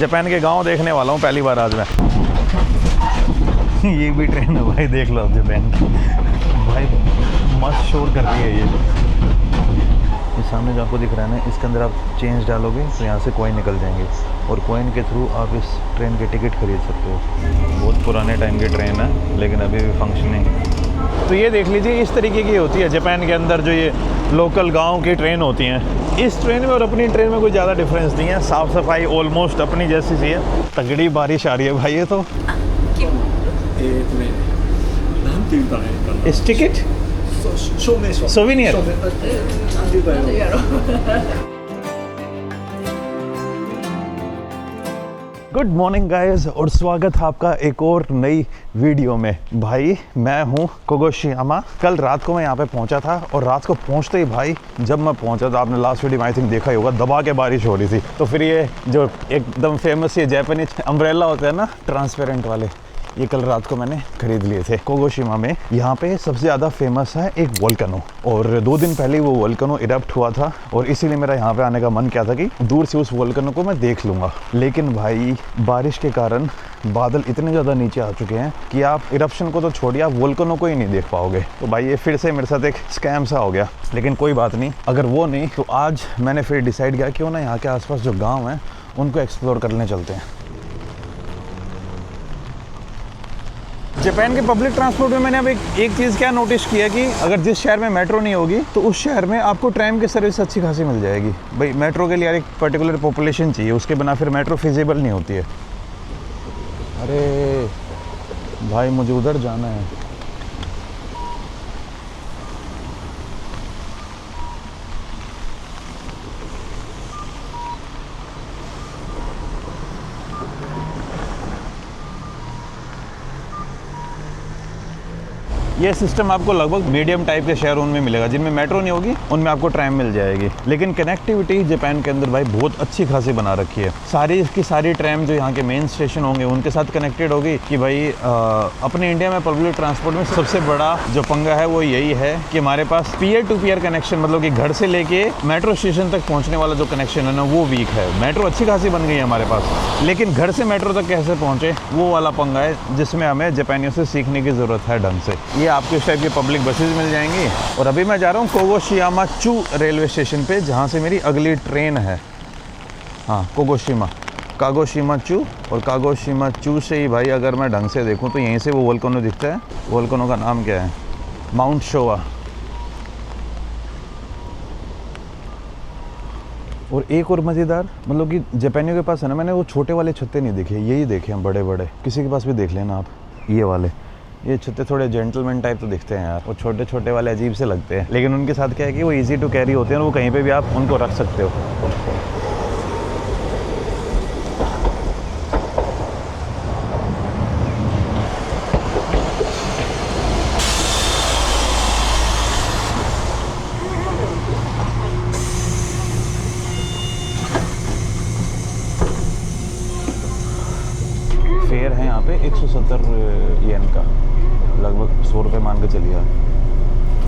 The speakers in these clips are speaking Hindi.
जापान के गांव देखने वाला हूँ पहली बार आज मैं। ये भी ट्रेन है भाई, देख लो आप जापान की। भाई मस्त शोर कर रही है ये सामने जो आपको दिख रहा है ना, इसके अंदर आप चेंज डालोगे तो यहाँ से कॉइन निकल जाएंगे और कॉइन के थ्रू आप इस ट्रेन के टिकट खरीद सकते हो। बहुत पुराने टाइम की ट्रेन है लेकिन अभी भी फंक्शनिंग। तो ये देख लीजिए, इस तरीके की होती है जापान के अंदर जो ये लोकल गांव की ट्रेन होती हैं। इस ट्रेन में और अपनी ट्रेन में कोई ज़्यादा डिफरेंस नहीं है, साफ़ सफाई ऑलमोस्ट अपनी जैसी सी है। तगड़ी बारिश आ रही है भाई। ये तो इस ticket souvenir. Good morning guys और स्वागत है आपका एक और नई वीडियो में। भाई मैं हूँ कोगोशियामा। कल रात को मैं यहाँ पे पहुँचा था और रात को पहुँचते ही भाई जब मैं पहुँचा था, आपने लास्ट वीडियो में आई थिंक देखा ही होगा, दबा के बारिश हो रही थी। तो फिर ये जो एकदम फेमस ये जापानीज अम्ब्रेला होते हैं ना, ट्रांसपेरेंट वाले, ये कल रात को मैंने खरीद लिए थे। कोगोशिमा में यहाँ पे सबसे ज़्यादा फेमस है एक वोल्केनो, और 2 दिन पहले वो वोल्केनो इरप्ट हुआ था और इसीलिए मेरा यहाँ पे आने का मन क्या था कि दूर से उस वोल्केनो को मैं देख लूँगा। लेकिन भाई बारिश के कारण बादल इतने ज़्यादा नीचे आ चुके हैं कि आप इरप्शन को तो छोड़िए, आप वोल्केनो को ही नहीं देख पाओगे। तो भाई ये फिर से मेरे साथ एक स्कैम सा हो गया, लेकिन कोई बात नहीं। अगर वो नहीं तो आज मैंने फिर डिसाइड किया क्यों ना यहाँ के आसपास जो गाँव हैं उनको एक्सप्लोर करने चलते हैं। जापान के पब्लिक ट्रांसपोर्ट में मैंने अब एक चीज़ क्या नोटिस किया कि अगर जिस शहर में मेट्रो नहीं होगी तो उस शहर में आपको ट्रैम की सर्विस अच्छी खासी मिल जाएगी। भाई मेट्रो के लिए यार एक पर्टिकुलर पॉपुलेशन चाहिए, उसके बिना फिर मेट्रो फिजिबल नहीं होती है। अरे भाई मुझे उधर जाना है। ये सिस्टम आपको लगभग मीडियम टाइप के शहरों में मिलेगा, जिनमें मेट्रो नहीं होगी उनमें आपको ट्रैम मिल जाएगी। लेकिन कनेक्टिविटी जापान के अंदर भाई बहुत अच्छी खासी बना रखी है। सारी की सारी ट्रैम जो यहाँ के मेन स्टेशन होंगे उनके साथ कनेक्टेड होगी। कि भाई अपने इंडिया में पब्लिक ट्रांसपोर्ट में सबसे बड़ा जो पंगा है वो यही है कि हमारे पास पीयर टू पीयर कनेक्शन, मतलब कि घर से लेके मेट्रो स्टेशन तक पहुँचने वाला जो कनेक्शन है ना, वो वीक है। मेट्रो अच्छी खासी बन गई है हमारे पास, लेकिन घर से मेट्रो तक कैसे पहुँचे वो वाला पंगा है, जिसमें हमें जापानियों से सीखने की ज़रूरत है ढंग से। ये आपको इस टाइप की पब्लिक बसेज मिल जाएंगी। और अभी मैं जा रहा हूँ कोगोशियामा चू रेलवे स्टेशन पे, जहाँ से मेरी अगली ट्रेन है। हाँ, कागोशिमा चू। और कागोशिमा चू से ही भाई अगर मैं ढंग से देखूँ तो यहीं से वो वोल्केनो दिखता है। वोल्केनो का नाम क्या है? Mount Showa. और एक और मज़ेदार, मतलब कि जापानियों के पास है ना, मैंने वो छोटे वाले छत्ते नहीं देखे, यही देखे हैं बड़े बड़े। किसी के पास भी देख लेना आप, ये वाले। ये छत्ते थोड़े जेंटलमैन टाइप तो दिखते हैं यार, और छोटे छोटे वाले अजीब से लगते हैं, लेकिन उनके साथ क्या है कि वो इजी टू कैरी होते हैं और वो कहीं पे भी आप उनको रख सकते हो। फेयर है यहाँ पे 170 येन का, लगभग 100 रुपये मान के चलिए।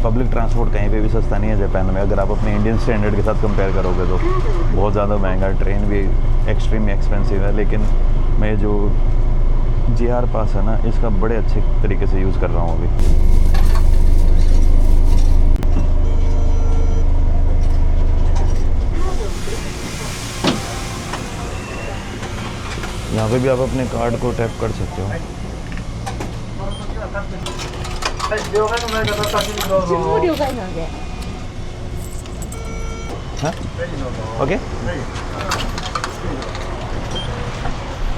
पब्लिक ट्रांसपोर्ट कहीं पे भी सस्ता नहीं है जापान में, अगर आप अपने इंडियन स्टैंडर्ड के साथ कंपेयर करोगे तो बहुत ज़्यादा महंगा। ट्रेन भी एक्सट्रीमली एक्सपेंसिव है, लेकिन मैं जो JR पास है ना, इसका बड़े अच्छे तरीके से यूज़ कर रहा हूँ अभी। यहाँ पे भी आप अपने कार्ड को टैप कर सकते हो। हाँ? ओके,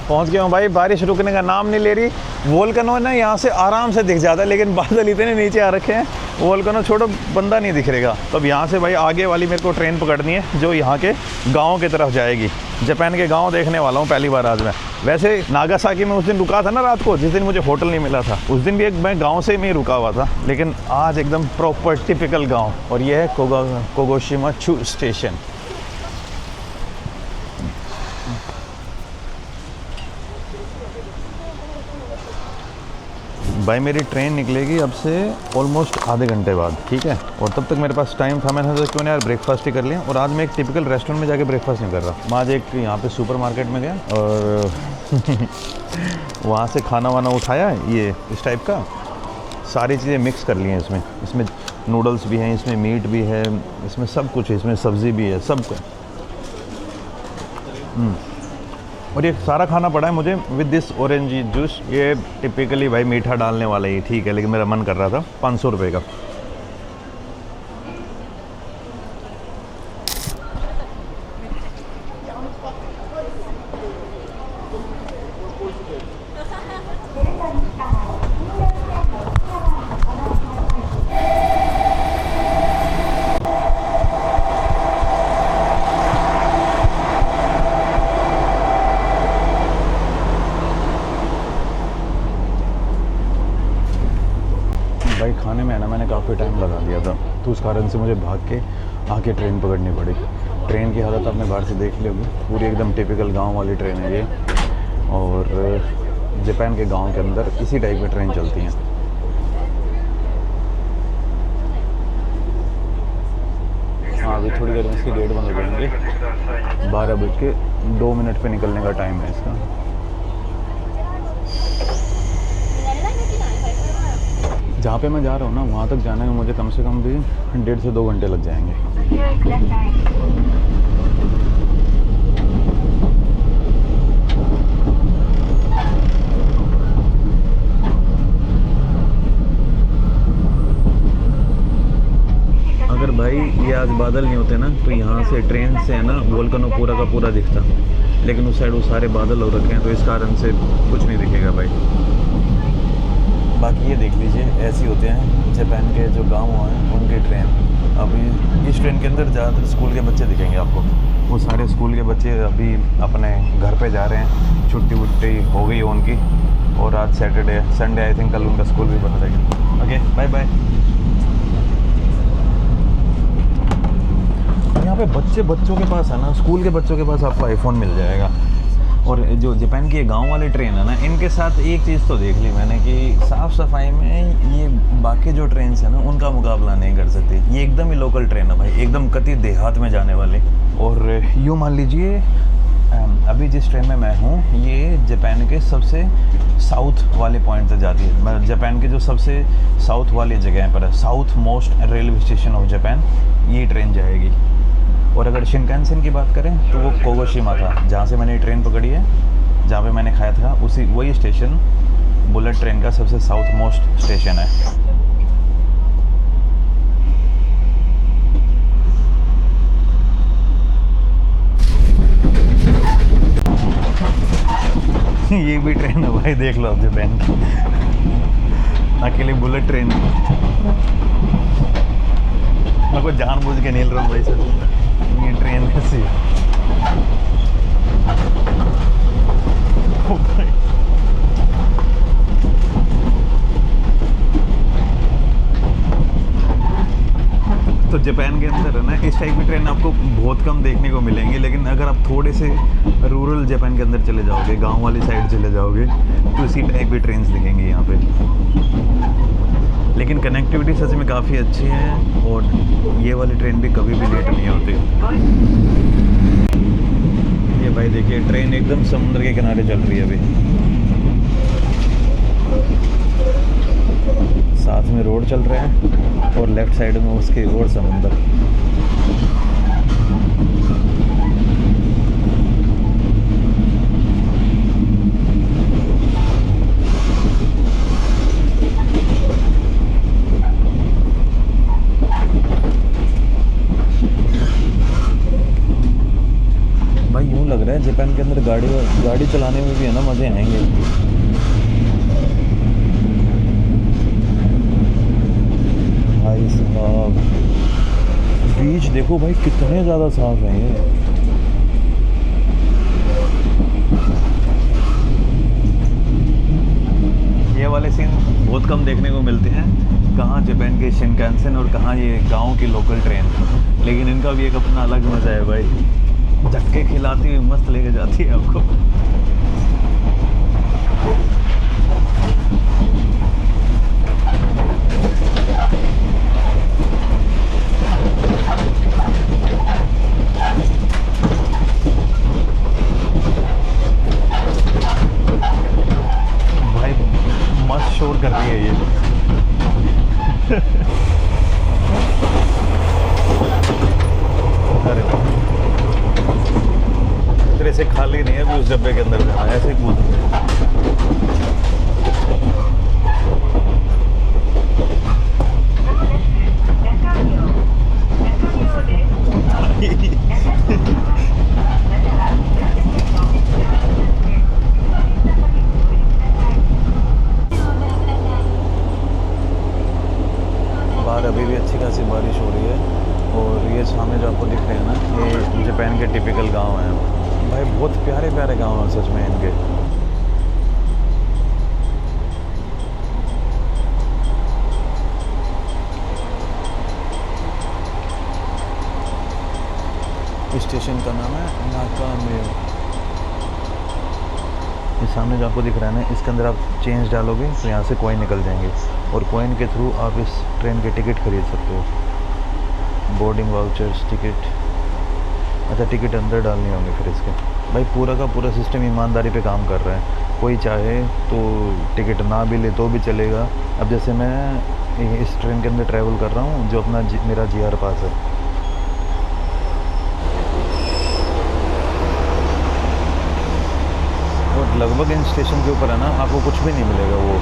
पहुँच गया हूँ भाई। बारिश रुकने का नाम नहीं ले रही। वोल्केनो ना यहाँ से आराम से दिख जाता है, लेकिन बादल इतने नीचे आ रखे हैं, वोल्केनो छोड़ो बंदा नहीं दिख रहेगा। तो अब यहाँ से भाई आगे वाली मेरे को ट्रेन पकड़नी है जो यहाँ के गाँव की तरफ जाएगी। जापान के गांव देखने वाला हूँ पहली बार आज मैं। वैसे नागासाकी में उस दिन रुका था ना रात को, जिस दिन मुझे होटल नहीं मिला था, उस दिन भी एक मैं गांव से ही रुका हुआ था, लेकिन आज एकदम प्रॉपर टिपिकल गांव। और ये है कोगोशिमा चू स्टेशन। भाई मेरी ट्रेन निकलेगी अब से ऑलमोस्ट आधे घंटे बाद, ठीक है। और तब तक मेरे पास टाइम था, मैंने सोचा क्यों ना यार ब्रेकफास्ट ही कर लिया। और आज मैं एक टिपिकल रेस्टोरेंट में जाके ब्रेकफास्ट नहीं कर रहा। मैं आज एक यहाँ पे सुपर मार्केट में गया और वहाँ से खाना वाना उठाया, ये इस टाइप का सारी चीज़ें मिक्स कर ली हैं इसमें। इसमें नूडल्स भी हैं, इसमें मीट भी है, इसमें सब कुछ है, इसमें सब्ज़ी भी है, सब कुछ। और ये सारा खाना पड़ा है मुझे विद दिस ऑरेंज जूस। ये टिपिकली भाई मीठा डालने वाला ही ठीक है, लेकिन मेरा मन कर रहा था 500 रुपये का। भाई खाने में है ना, मैंने काफ़ी टाइम लगा दिया था, तो उस कारण से मुझे भाग के आके ट्रेन पकड़नी पड़ी। ट्रेन की हालत आपने बाहर से देख ली होगी, पूरी एकदम टिपिकल गांव वाली ट्रेन है ये। और जापान के गांव के अंदर इसी टाइप की ट्रेन चलती हैं। हाँ, अभी थोड़ी देर में इसके गेट बंद हो जाएंगे। 12:02 पे निकलने का टाइम है इसका। जहाँ पे मैं जा रहा हूँ ना, वहाँ तक जाने में मुझे कम से कम भी 1.5 से 2 घंटे लग जाएंगे। अगर भाई ये आज बादल नहीं होते ना, तो यहाँ से ट्रेन से है ना वोल्केनो पूरा का पूरा दिखता, लेकिन उस साइड वो सारे बादल हो रखे हैं, तो इस कारण से कुछ नहीं दिखेगा भाई। बाकी ये देख लीजिए, ऐसे होते हैं जापान के जो गांव हैं उनके ट्रेन। अभी इस ट्रेन के अंदर ज़्यादातर स्कूल के बच्चे दिखेंगे आपको। वो सारे स्कूल के बच्चे अभी अपने घर पे जा रहे हैं, छुट्टी वुट्टी हो गई है उनकी। और आज सैटरडे, संडे आई थिंक, कल उनका स्कूल भी बंद रहेगा। Okay, bye bye. यहाँ पे बच्चों के पास है ना, स्कूल के बच्चों के पास आपको आईफोन मिल जाएगा। और जो जापान की गांव वाली ट्रेन है ना, इनके साथ एक चीज़ तो देख ली मैंने कि साफ़ सफाई में ये बाकी जो ट्रेन है ना उनका मुकाबला नहीं कर सकती। ये एकदम ही लोकल ट्रेन है भाई, एकदम कति देहात में जाने वाली। और यूँ मान लीजिए अभी जिस ट्रेन में मैं हूँ ये जापान के सबसे साउथ वाले पॉइंट तक जाती है। जापान के जो सबसे साउथ वाली जगह पर है, south most railway station of Japan, ये ट्रेन जाएगी। और अगर शिनकानसेन की बात करें तो वो कोगोशिमा था, जहाँ से मैंने ट्रेन पकड़ी है, जहाँ पे मैंने खाया था, वही स्टेशन बुलेट ट्रेन का सबसे साउथ मोस्ट स्टेशन है। ये भी ट्रेन है भाई, देख लो आप जापान की अकेले बुलेट ट्रेन। मैं को जानबूझ के नील रहा हूँ भाई सर, ये ट्रेन ऐसी तो जापान के अंदर है ना इस टाइप की ट्रेन आपको बहुत कम देखने को मिलेंगी। लेकिन अगर आप थोड़े से रूरल जापान के अंदर चले जाओगे, गांव वाली साइड चले जाओगे, तो इसी टाइप की ट्रेन्स दिखेंगी यहाँ पे। लेकिन कनेक्टिविटी सच में काफ़ी अच्छी है और ये वाली ट्रेन भी कभी भी लेट नहीं होती। ये भाई देखिए, ट्रेन एकदम समुद्र के किनारे चल रही है अभी। साथ में रोड चल रहे हैं और लेफ्ट साइड में उसके और समुंदर। भाई यूँ लग रहा है जापान के अंदर गाड़ी चलाने में भी है ना मज़े आएंगे। भाई साहब बीच देखो भाई, कितने ज़्यादा साफ है ये वाले सीन बहुत कम देखने को मिलते हैं। कहाँ जापान के शिनकानसेन और कहाँ ये गांव की लोकल ट्रेन, लेकिन इनका भी एक अपना अलग मज़ा है भाई। झटके खिलाती हुई मस्त लेके जाती है आपको। एक्सप्लोर कर रही है ये। अरे तेरे से खाली नहीं है अभी उस डब्बे के अंदर जाना, ऐसे ही कूद। बाहर अभी भी अच्छी खासी बारिश हो रही है और ये सामने जो आपको दिख रहे हैं ना, ये जापान के टिपिकल गांव हैं भाई। बहुत प्यारे प्यारे गांव हैं सच में इनके। स्टेशन का नाम है नाकामे। ये सामने जो आपको दिख रहा है ना, इसके अंदर आप चेंज डालोगे तो यहाँ से कॉइन निकल जाएंगे और कॉइन के थ्रू आप इस ट्रेन के टिकट खरीद सकते हो। Boarding vouchers, ticket. अच्छा, टिकट अंदर डालनी होंगी फिर इसके। भाई पूरा का पूरा सिस्टम ईमानदारी पे काम कर रहा है। कोई चाहे तो टिकट ना भी ले तो भी चलेगा। अब जैसे मैं इस ट्रेन के अंदर ट्रैवल कर रहा हूँ, जो अपना मेरा GR पास है। लगभग इन स्टेशन के ऊपर है ना, आपको कुछ भी नहीं मिलेगा। वो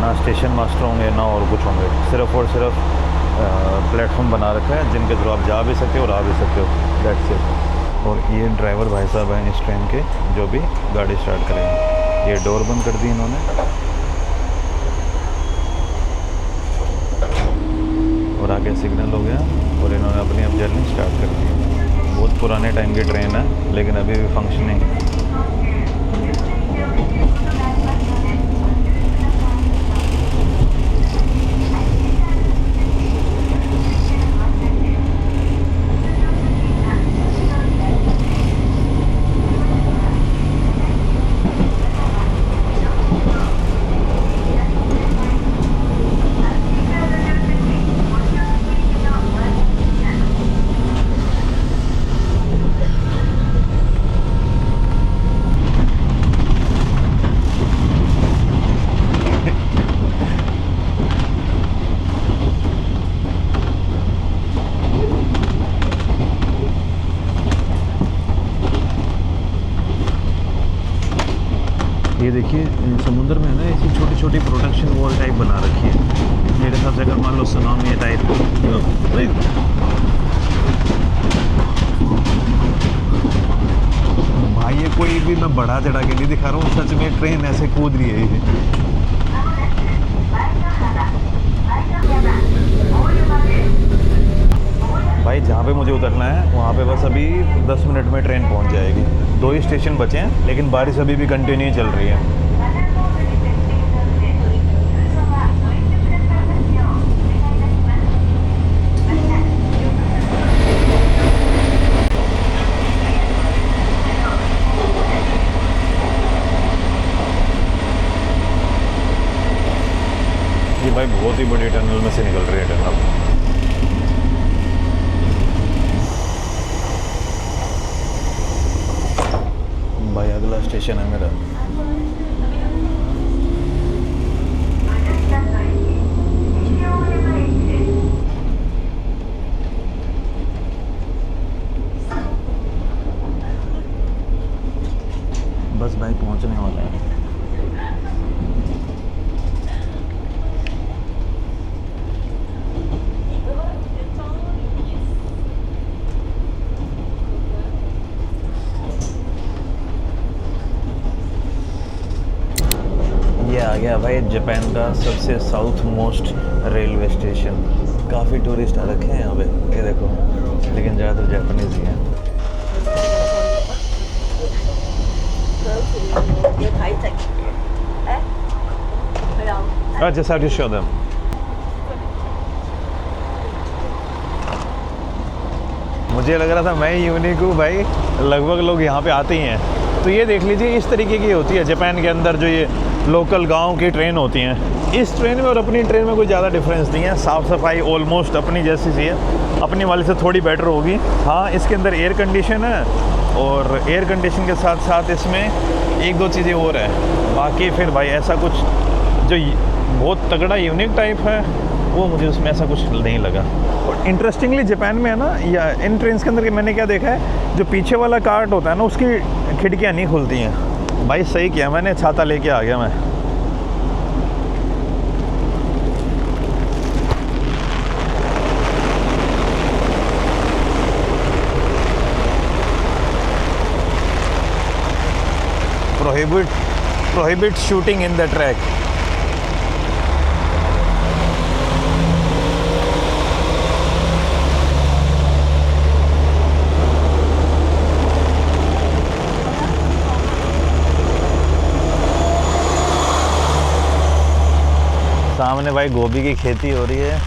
ना स्टेशन मास्टर होंगे ना और कुछ होंगे, सिर्फ और सिर्फ प्लेटफॉर्म बना रखा है जिनके थ्रू आप जा भी सकते हो और आ भी सकते हो। That's it. और ये ड्राइवर भाई साहब हैं इस ट्रेन के, जो भी गाड़ी स्टार्ट करेंगे। ये डोर बंद कर दी इन्होंने और आगे सिग्नल हो गया और इन्होंने अपनी अब जर्नी स्टार्ट कर दी। बहुत पुराने टाइम की ट्रेन है लेकिन अभी भी फंक्शनिंग। ये देखिए समुद्र में है ना, ऐसी छोटी छोटी प्रोटेक्शन वॉल टाइप बना रखी है मेरे हिसाब से। अगर मान लो सुनामी टाइप, भाई ये कोई भी मैं बढ़ा चढ़ा के नहीं दिखा रहा हूँ, सच में ट्रेन ऐसे कूद रही है ये। भाई जहाँ पे मुझे उतरना है वहाँ पे बस अभी 10 मिनट में ट्रेन पहुँच जाएगी। 2 ही स्टेशन बचे हैं लेकिन बारिश अभी भी कंटिन्यू चल रही है। ये भाई बहुत ही बड़ी टनल में से निकल रही है टनल। भाई अगला स्टेशन है मेरा। बस भाई पहुंचने वाला है। ये आ गया भाई जापान का सबसे साउथ मोस्ट रेलवे स्टेशन। काफ़ी टूरिस्ट आ रखे हैं यहाँ पे, ये देखो, लेकिन ज़्यादातर जापानीज ही हैं। Just have to show them. मुझे लग रहा था मैं ही यूनिक हूँ भाई, लगभग लोग यहाँ पे आते ही हैं। तो ये देख लीजिए, इस तरीके की होती है जापान के अंदर जो ये लोकल गांव की ट्रेन होती हैं। इस ट्रेन में और अपनी ट्रेन में कोई ज़्यादा डिफरेंस नहीं है। साफ़ सफाई ऑलमोस्ट अपनी जैसी सी है, अपनी वाली से थोड़ी बेटर होगी। हाँ, इसके अंदर एयर कंडीशन है और एयर कंडीशन के साथ साथ इसमें 1-2 चीज़ें और है। बाकी फिर भाई ऐसा कुछ जो बहुत तगड़ा यूनिक टाइप है वो मुझे उसमें ऐसा कुछ नहीं लगा। और इंटरेस्टिंगली जापान में है ना, या इन ट्रेन के अंदर के मैंने क्या देखा है, जो पीछे वाला कार्ट होता है ना उसकी खिड़कियाँ नहीं खुलती हैं। भाई सही किया मैंने, छाता लेके आ गया मैं। prohibit shooting in the track। सामने भाई गोभी की खेती हो रही है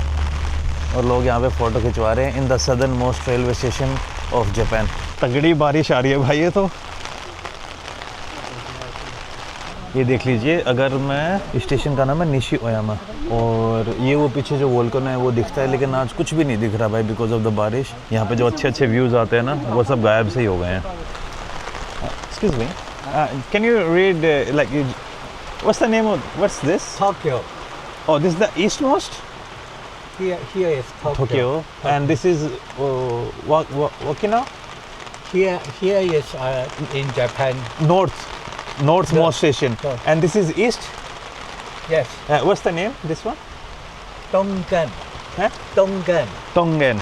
और लोग यहाँ पे फ़ोटो खिंचवा रहे हैं in the southern most railway station of Japan. तगड़ी बारिश आ रही है भाई। ये देख लीजिए, अगर मैं स्टेशन का नाम है निशी ओयामा, और ये वो पीछे जो वोल्कन है वो दिखता है, लेकिन आज कुछ भी नहीं दिख रहा भाई बिकॉज ऑफ द बारिश। यहाँ पे जो अच्छे अच्छे व्यूज़ आते हैं ना वो सब गायब से ही हो गए हैं। Excuse me, can you read like what's the name of what's this? Tokyo. Oh, this is the eastmost? Here is Tokyo. And this is Okinawa? Here is in Japan. Northmost station. North. And this is east? Yes. What's the name, this one? Tongan. Huh? Tongan. Tongan.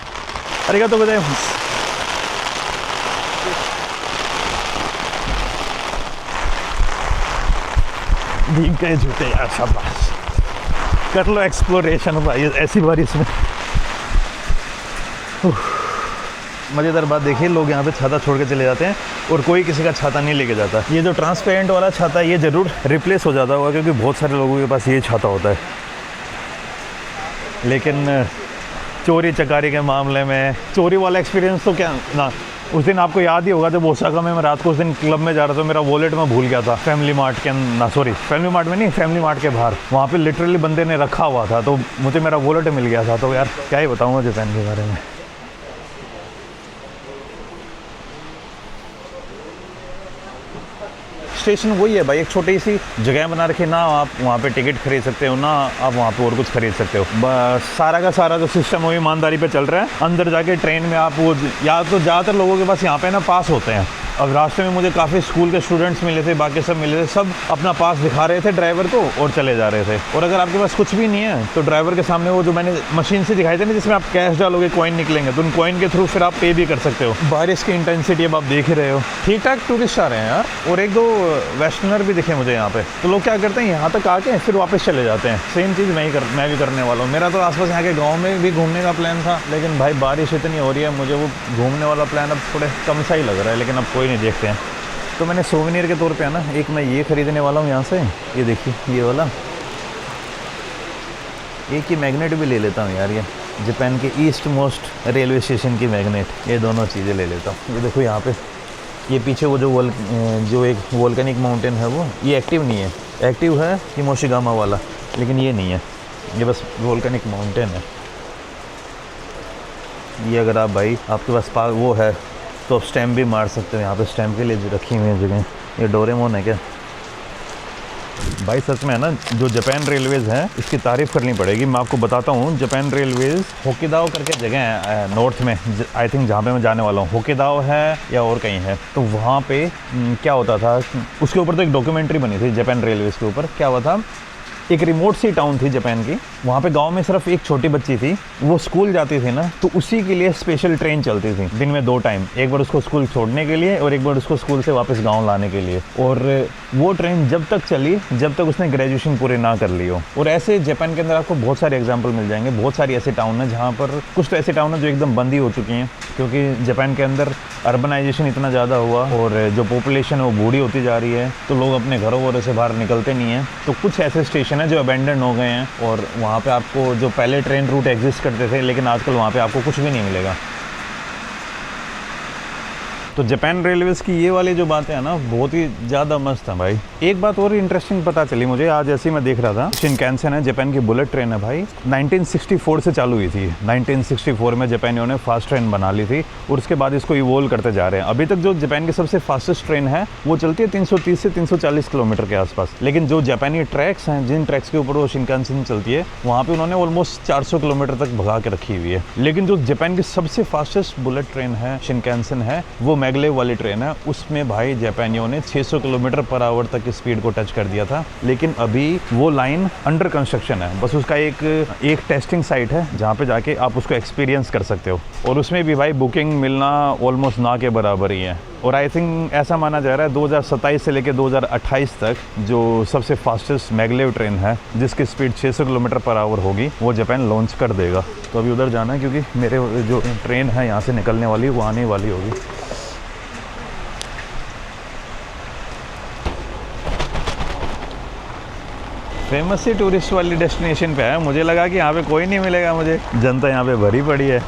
Arigatou gozaimasu. भीग गए जूते यार, शाबाश। कर लो एक्सप्लोरेशन भाई ऐसी बारिश में। मज़ेदार बात देखिए, लोग यहाँ पे छाता छोड़ के चले जाते हैं और कोई किसी का छाता नहीं लेके जाता। ये जो ट्रांसपेरेंट वाला छाता है ये ज़रूर रिप्लेस हो जाता होगा, क्योंकि बहुत सारे लोगों के पास ये छाता होता है। लेकिन चोरी चकारी के मामले में, चोरी वाला एक्सपीरियंस तो क्या ना, उस दिन आपको याद ही होगा जब ओसाका में मैं रात को उस दिन क्लब में जा रहा था, मेरा वॉलेट मैं भूल गया था फैमिली मार्ट के ना, सॉरी फैमिली मार्ट में नहीं, फैमिली मार्ट के बाहर। वहाँ पे लिटरली बंदे ने रखा हुआ था, तो मुझे मेरा वॉलेट मिल गया था। तो यार क्या ही बताऊँ जापान के बारे में। स्टेशन वही है भाई, एक छोटी सी जगह बना रखी, ना आप वहाँ पे टिकट खरीद सकते हो, ना आप वहाँ पे और कुछ खरीद सकते हो। बस सारा का सारा जो सिस्टम वो ईमानदारी पे चल रहा है। अंदर जाके ट्रेन में आप वो, या तो ज़्यादातर लोगों के पास यहाँ पे ना पास होते हैं। अब रास्ते में मुझे काफ़ी स्कूल के स्टूडेंट्स मिले थे, बाकी सब मिले थे, सब अपना पास दिखा रहे थे ड्राइवर को और चले जा रहे थे। और अगर आपके पास कुछ भी नहीं है तो ड्राइवर के सामने वो जो मैंने मशीन से दिखाई थे ना, जिसमें आप कैश डालोगे कॉइन निकलेंगे, तो उन कॉइन के थ्रू फिर आप पे भी कर सकते हो। बारिश की इंटेंसिटी अब आप देख ही रहे हो। ठीक ठाक टूरिस्ट आ रहे हैं यार, और एक दो वेस्टर्नर भी दिखे मुझे यहाँ पे। तो लोग क्या करते हैं, यहाँ तक आके फिर वापस चले जाते हैं। सेम चीज़ मैं भी करने वाला हूँ। मेरा तो आसपास यहाँ के गाँव में भी घूमने का प्लान था, लेकिन भाई बारिश इतनी हो रही है, मुझे वो घूमने वाला प्लान अब थोड़े कम सा ही लग रहा है। लेकिन अब कोई नहीं, देखते हैं। तो मैंने सोवेनियर के तौर पे है ना, एक मैं ये ख़रीदने वाला हूँ यहाँ से। ये देखिए ये वाला, एक ही मैग्नेट भी ले लेता हूँ यार, ये जापान के ईस्ट मोस्ट रेलवे स्टेशन की मैग्नेट। ये दोनों चीज़ें ले लेता हूँ। ये देखो यहाँ पे, ये पीछे वो जो एक वोल्केनिक माउंटेन है वो, ये एक्टिव नहीं है। एक्टिव है हिमोशिगामा वाला, लेकिन ये नहीं है, ये बस वोल्केनिक माउंटेन है। ये अगर आप भाई आपके पास वो है तो आप स्टैम्प भी मार सकते हो। यहाँ पे स्टैम्प के लिए रखी हुई है जगह। ये डोरेमोन है क्या भाई? सच में है ना, जो जापान रेलवेज़ हैं इसकी तारीफ़ करनी पड़ेगी। मैं आपको बताता हूँ, जापान रेलवेज़ होकिदाओ करके जगह है नॉर्थ में, आई थिंक जहाँ पे मैं जाने वाला हूँ, होकिदाओ है या और कहीं है। तो वहाँ पे क्या होता था, उसके ऊपर तो एक डॉक्यूमेंट्री बनी थी जापान रेलवेज़ के ऊपर। क्या हुआ था, एक रिमोट सी टाउन थी जापान की, वहाँ पे गांव में सिर्फ एक छोटी बच्ची थी, वो स्कूल जाती थी ना, तो उसी के लिए स्पेशल ट्रेन चलती थी दिन में 2 टाइम, एक बार उसको स्कूल छोड़ने के लिए और एक बार उसको स्कूल से वापस गांव लाने के लिए। और वो ट्रेन जब तक चली जब तक उसने ग्रेजुएशन पूरे ना कर ली हो। और ऐसे जापान के अंदर आपको बहुत सारे एग्जाम्पल मिल जाएंगे। बहुत सारी ऐसे टाउन है जहाँ पर, कुछ तो ऐसे टाउन है जो एकदम बंद ही हो चुकी हैं, क्योंकि जापान के अंदर अर्बनाइजेशन इतना ज़्यादा हुआ और जो पॉपुलेशन है वो बूढ़ी होती जा रही है, तो लोग अपने घरों वरों से बाहर निकलते नहीं हैं। तो कुछ ऐसे स्टेशन है जो अबेंडन हो गए हैं, और वहाँ पे आपको जो पहले ट्रेन रूट एग्जिस्ट करते थे, लेकिन आजकल वहाँ पे आपको कुछ भी नहीं मिलेगा। तो जापान रेलवेज़ की ये वाली जो बातें हैं ना बहुत ही ज़्यादा मस्त है भाई। एक बात और इंटरेस्टिंग पता चली मुझे आज ऐसे ही मैं देख रहा था, शिनकानसेन है जापान की बुलेट ट्रेन है भाई, 1964 से चालू हुई थी। 1964 में जापानियों ने फास्ट ट्रेन बना ली थी और उसके बाद इसको इवोल्व करते जा रहे हैं। अभी तक जो जापान की सबसे फास्टेस्ट ट्रेन है वो चलती है 330 से 340 किलोमीटर के आसपास, लेकिन जो जापानी ट्रैक्स हैं, जिन ट्रैक्स के ऊपर वो शिनकानसेन चलती है, वहाँ पे उन्होंने ऑलमोस्ट 400 किलोमीटर तक भगा के रखी हुई है। लेकिन जो जापान की सबसे फास्टेस्ट बुलेट ट्रेन है शिनकानसेन है, वो मैगलेव वाली ट्रेन है। उसमें भाई जापानियों ने 600 किलोमीटर पर आवर तक की स्पीड को टच कर दिया था। लेकिन अभी वो लाइन अंडर कंस्ट्रक्शन है, बस उसका एक टेस्टिंग साइट है जहाँ पे जाके आप उसको एक्सपीरियंस कर सकते हो, और उसमें भी भाई बुकिंग मिलना ऑलमोस्ट ना के बराबर ही है। और आई थिंक ऐसा माना जा रहा है 2027 से लेकर 2028 तक जो सबसे फास्टेस्ट मैगलेव ट्रेन है जिसकी स्पीड 600 किलोमीटर पर आवर होगी वो जापान लॉन्च कर देगा। तो अभी उधर जाना है क्योंकि मेरे जो ट्रेन है यहाँ से निकलने वाली वो आने वाली होगी। फेमस सी टूरिस्ट वाली डेस्टिनेशन पे है, मुझे लगा कि यहाँ पे कोई नहीं मिलेगा, मुझे जनता यहाँ पे भरी पड़ी है।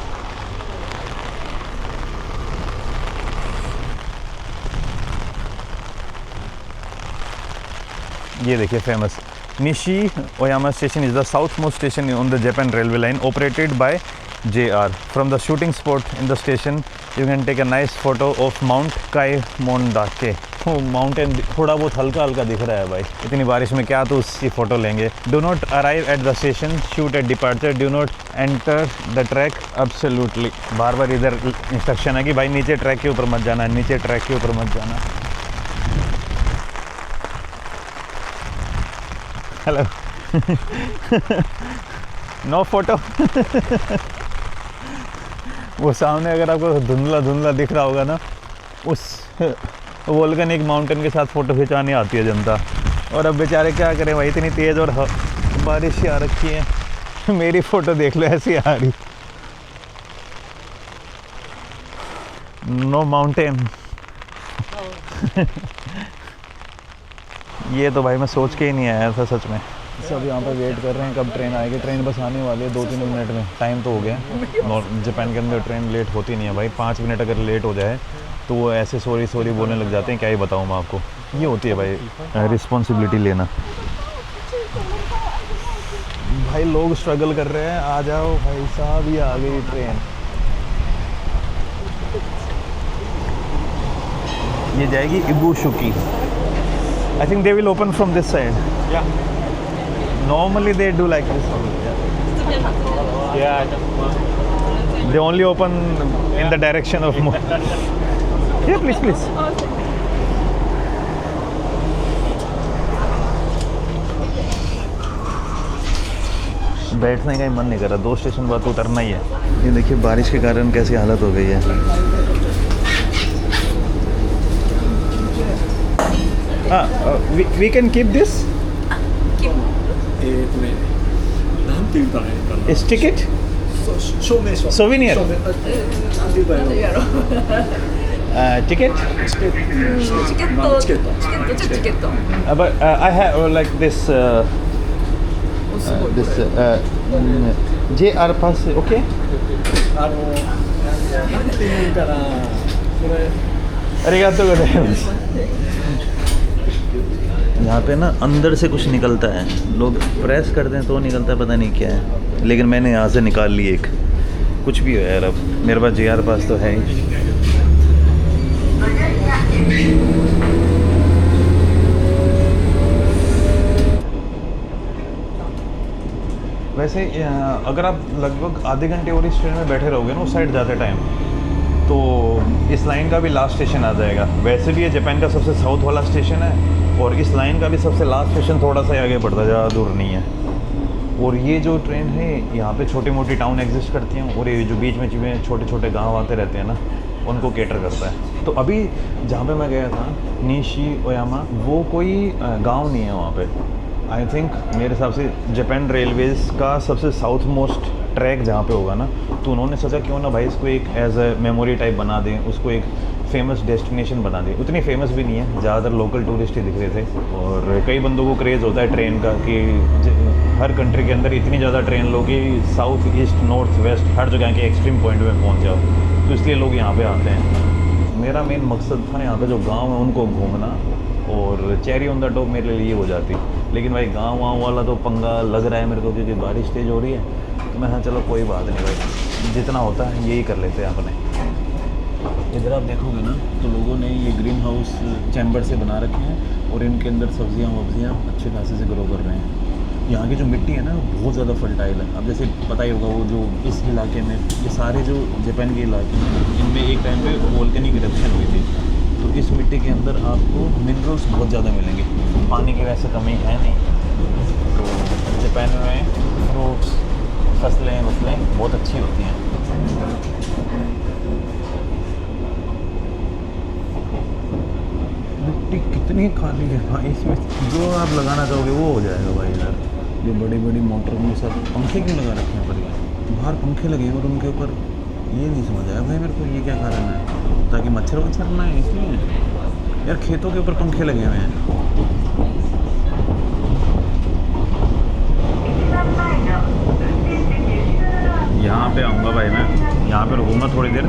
ये देखिए famous Nishi Oyama station is the south most station on the Japan railway line operated by JR. From the shooting spot in the station, you can take a nice photo of Mount Kaimondake. Mountain थोड़ा बहुत हल्का हल्का दिख रहा है भाई, इतनी बारिश में क्या तो उसकी फ़ोटो लेंगे। Do not arrive at the station, shoot at departure, do not enter the track absolutely. बार बार इधर इंस्ट्रक्शन है कि भाई नीचे ट्रैक के ऊपर मत जाना, नीचे ट्रैक के ऊपर मत जाना। Hello no photo. वो सामने अगर आपको धुंधला धुंधला दिख रहा होगा ना, उस वोल्केनिक माउंटेन के साथ फ़ोटो खिंचानी आती है जनता। और अब बेचारे क्या करें भाई, इतनी तेज़ और बारिश आ रखी है। मेरी फ़ोटो देख लो ऐसी आ रही। No mountain. ये तो भाई मैं सोच के ही नहीं आया था सच में। सब यहाँ पर वेट कर रहे हैं कब ट्रेन आएगी। ट्रेन बस आने वाली है 2-3 मिनट में, टाइम तो हो गया। जापान के अंदर ट्रेन लेट होती नहीं है भाई, 5 मिनट अगर लेट हो जाए तो वो ऐसे सॉरी बोलने लग जाते हैं, क्या ही बताऊँ मैं आपको। ये होती है भाई रिस्पॉन्सिबिलिटी लेना। भाई लोग स्ट्रगल कर रहे हैं, आ जाओ भाई साहब, ये आ गई ट्रेन। ये जाएगी इबुशुकी। I think they will open from this side. Yeah. Normally they do like this only. Yeah. They only open in the direction of Yeah, please. बैठने का ही मन नहीं कर रहा, 2 स्टेशन बाद तो उतरना ही है। ये देखिए बारिश के कारण कैसी हालत हो गई है। We can keep this? ね、なんて言ったらいいかな。 Is ticket? 証明書。 Souvenir? 証明なんて言ったらいいの。 Ticket? チケット。チケット、チケット、チケット。 But I have like this this JR pass, okay? なんて言うかな。これ。 अरिगातो गोजाइमास। यहाँ पे ना अंदर से कुछ निकलता है, लोग प्रेस करते हैं तो निकलता है, पता नहीं क्या है, लेकिन मैंने यहाँ से निकाल ली एक। कुछ भी हो यार, अब मेरे पास JR पास तो है ही। वैसे अगर आप लगभग आधे घंटे और इस ट्रेन में बैठे रहोगे ना उस साइड जाते टाइम, तो इस लाइन का भी लास्ट स्टेशन आ जाएगा। वैसे भी ये जापान का सबसे साउथ वाला स्टेशन है और इस लाइन का भी सबसे लास्ट स्टेशन थोड़ा सा आगे पड़ता है, ज़्यादा दूर नहीं है। और ये जो ट्रेन है यहाँ पे छोटी मोटी टाउन एग्जिस्ट करती हैं और ये जो बीच में छोटे छोटे गांव आते रहते हैं ना, उनको केटर करता है। तो अभी जहाँ पे मैं गया था निशी ओयामा, वो कोई गाँव नहीं है वहाँ पर। आई थिंक मेरे हिसाब से जापान रेलवेज़ का सबसे साउथ मोस्ट ट्रैक जहाँ पे होगा ना, तो उन्होंने सोचा क्यों ना भाई इसको एक एज ए मेमोरी टाइप बना दें, उसको एक फेमस डेस्टिनेशन बना दें। उतनी फेमस भी नहीं है, ज़्यादातर लोकल टूरिस्ट ही दिख रहे थे। और कई बंदों को क्रेज़ होता है ट्रेन का कि हर कंट्री के अंदर इतनी ज़्यादा ट्रेन लो कि साउथ ईस्ट नॉर्थ वेस्ट हर जगह के एक्सट्रीम पॉइंट में पहुँच जाओ, तो इसलिए लोग यहाँ पे आते हैं। मेरा मेन मकसद था यहाँ पे जो गांव है उनको घूमना, और चेरी ऑन द टॉप मेरे लिए हो जाती। लेकिन भाई गांव वाला तो पंगा लग रहा है मेरे को, क्योंकि बारिश तेज़ हो रही है। तो मैं हाँ चलो कोई बात नहीं भाई, जितना होता है यही कर लेते हैं अपने। इधर आप देखोगे ना तो लोगों ने ये ग्रीन हाउस चैम्बर से बना रखे हैं, और इनके अंदर सब्जियां वब्जियाँ अच्छे खासे से ग्रो कर रहे हैं। यहाँ की जो मिट्टी है ना बहुत ज़्यादा फर्टाइल है। अब जैसे पता ही होगा वो जो इस इलाके में, ये सारे जो जापान के इलाके हैं, इनमें एक टाइम पे वोल्केनिक इरप्शन हुई थी। तो इस मिट्टी के अंदर आपको मिनरल्स बहुत ज़्यादा मिलेंगे, पानी की वैसे कमी है नहीं। तो जापान में फ्रूट्स, फसलें बहुत अच्छी होती हैं। मिट्टी कितनी खाली है भाई, इसमें जो आप लगाना चाहोगे वो हो जाएगा भाई। इधर ये बड़ी बड़ी मोटर में सब पंखे क्यों लगा रखे हैं पर, बाहर पंखे लगे हैं और उनके ऊपर ये नहीं समझ आया भाई मेरे को ये क्या कारण है, ताकि मच्छर वच्छर ना है इसलिए। यार खेतों के ऊपर पंखे लगे हुए हैं। यहाँ पे आऊँगा भाई मैं, यहाँ पे रुकूँगा थोड़ी देर।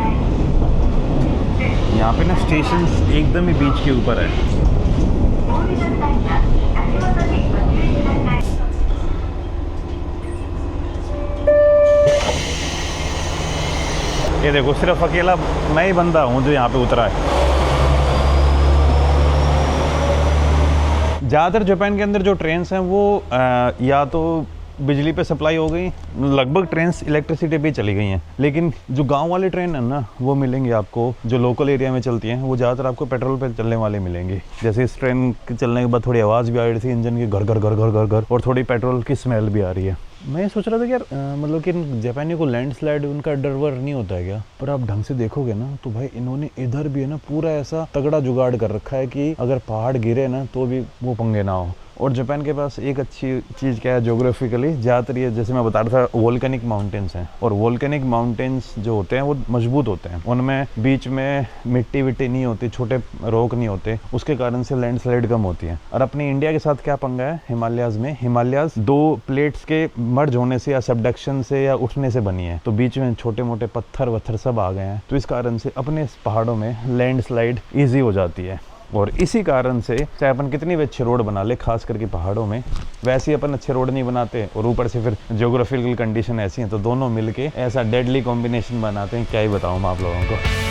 यहाँ पे ना स्टेशन एकदम ही बीच के ऊपर है। ये देखो सिर्फ अकेला मैं ही बंदा हूँ जो यहाँ पे उतरा है। ज़्यादातर जापान के अंदर जो ट्रेन्स हैं वो या तो बिजली पे सप्लाई हो गई, लगभग ट्रेन्स इलेक्ट्रिसिटी पे चली गई हैं। लेकिन जो गांव वाली ट्रेन है ना वो मिलेंगे आपको, जो लोकल एरिया में चलती हैं वो ज़्यादातर आपको पेट्रोल पे चलने वाले मिलेंगे। जैसे इस ट्रेन के चलने के बाद थोड़ी आवाज़ भी आ रही थी इंजन की, घर घर घर घर घर घर, और थोड़ी पेट्रोल की स्मेल भी आ रही है। मैं सोच रहा था कि यार मतलब कि जापानी को लैंडस्लाइड उनका डर वर नहीं होता है क्या, पर आप ढंग से देखोगे ना तो भाई इन्होंने इधर भी है ना पूरा ऐसा तगड़ा जुगाड़ कर रखा है कि अगर पहाड़ गिरे ना तो भी वो पंगे ना हो। और जापान के पास एक अच्छी चीज़ क्या है ज्योग्राफिकली, ज़्यादातर ये जैसे मैं बता रहा था वोल्केनिक माउंटेन्स हैं, और वोल्केनिक माउंटेन्स जो होते हैं वो मजबूत होते हैं, उनमें बीच में मिट्टी विट्टी नहीं होती, छोटे रॉक नहीं होते, उसके कारण से लैंडस्लाइड कम होती है। और अपनी इंडिया के साथ क्या पंगा है हिमालयाज़ में, हिमालयाज़ दो प्लेट्स के मर्ज होने से या सबडक्शन से या उठने से बनी है, तो बीच में छोटे मोटे पत्थर वत्थर सब आ गए हैं, तो इस कारण से अपने पहाड़ों में लैंडस्लाइड ईजी हो जाती है। और इसी कारण से चाहे अपन कितनी भी अच्छे रोड बना ले, खास करके पहाड़ों में, वैसे ही अपन अच्छे रोड नहीं बनाते, और ऊपर से फिर ज्योग्राफिकल कंडीशन ऐसी हैं तो दोनों मिलके ऐसा डेडली कॉम्बिनेशन बनाते हैं, क्या ही बताऊँ मैं आप लोगों को।